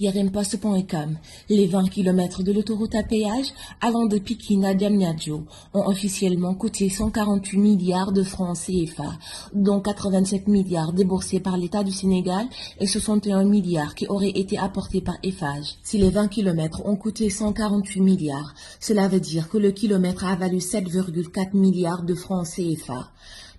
Yerimpost.com. Les 20 km de l'autoroute à péage allant de Pikine à Diamniadio ont officiellement coûté 148 milliards de francs CFA, dont 87 milliards déboursés par l'État du Sénégal et 61 milliards qui auraient été apportés par Eiffage. Si les 20 km ont coûté 148 milliards, cela veut dire que le kilomètre a valu 7,4 milliards de francs CFA.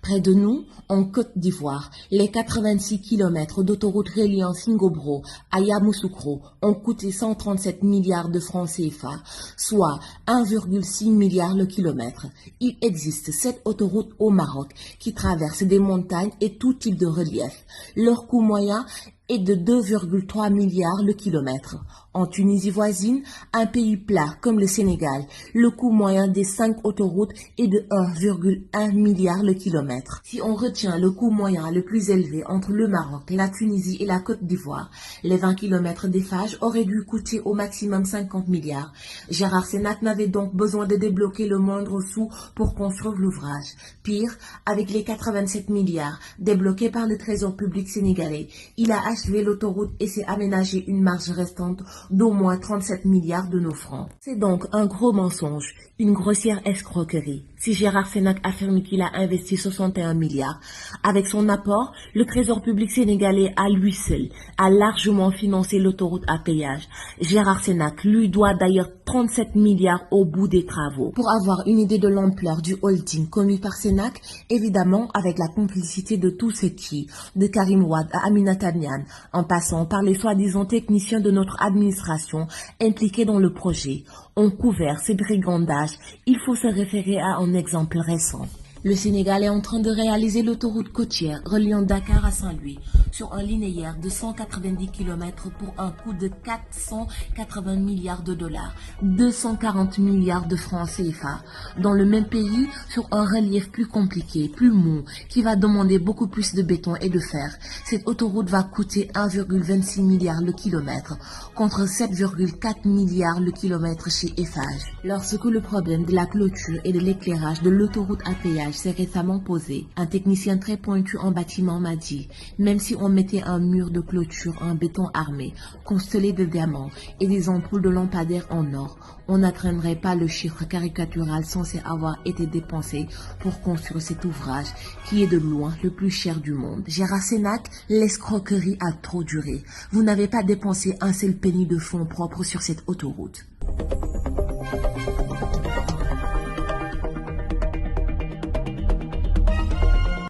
Près de nous, en Côte d'Ivoire, les 86 km d'autoroute reliant Singobro à Yamoussoukro ont coûté 137 milliards de francs CFA, soit 1,6 milliard le kilomètre. Il existe 7 autoroutes au Maroc qui traversent des montagnes et tout type de relief. Leur coût moyen est de 2,3 milliards le kilomètre. En Tunisie voisine, un pays plat comme le Sénégal, le coût moyen des 5 autoroutes est de 1,1 milliard le kilomètre. Si on retient le coût moyen le plus élevé entre le Maroc, la Tunisie et la Côte d'Ivoire, les 20 km d'Eiffage auraient dû coûter au maximum 50 milliards. Gérard Sénac n'avait donc besoin de débloquer le moindre sou pour construire l'ouvrage. Pire, avec les 87 milliards débloqués par le Trésor public sénégalais, il a achevé l'autoroute et s'est aménagé une marge restante d'au moins 37 milliards de nos francs. C'est donc un gros mensonge, une grossière escroquerie. Si Gérard Sénac affirme qu'il a investi 61 milliards, avec son apport, le Trésor public sénégalais à lui seul a largement financé l'autoroute à péage. Gérard Sénac lui doit d'ailleurs 37 milliards au bout des travaux. Pour avoir une idée de l'ampleur du holding commis par Sénac, évidemment avec la complicité de tous ceux qui, de Karim Wade à Aminata Niane, en passant par les soi-disant techniciens de notre administration impliqués dans le projet, ont couvert ces brigandages, il faut se référer à un exemple récent. Le Sénégal est en train de réaliser l'autoroute côtière reliant Dakar à Saint-Louis sur un linéaire de 190 km pour un coût de 480 milliards de dollars, 240 milliards de francs CFA. Dans le même pays, sur un relief plus compliqué, plus mou, qui va demander beaucoup plus de béton et de fer, cette autoroute va coûter 1,26 milliard le kilomètre, contre 7,4 milliards le kilomètre chez Eiffage. Lorsque le problème de la clôture et de l'éclairage de l'autoroute à péage s'est récemment posé, un technicien très pointu en bâtiment m'a dit, même si on mettait un mur de clôture en béton armé, constellé de diamants et des ampoules de lampadaires en or, on n'atteindrait pas le chiffre caricatural censé avoir été dépensé pour construire cet ouvrage qui est de loin le plus cher du monde. Gérard Sénac, l'escroquerie a trop duré. Vous n'avez pas dépensé un seul penny de fonds propres sur cette autoroute.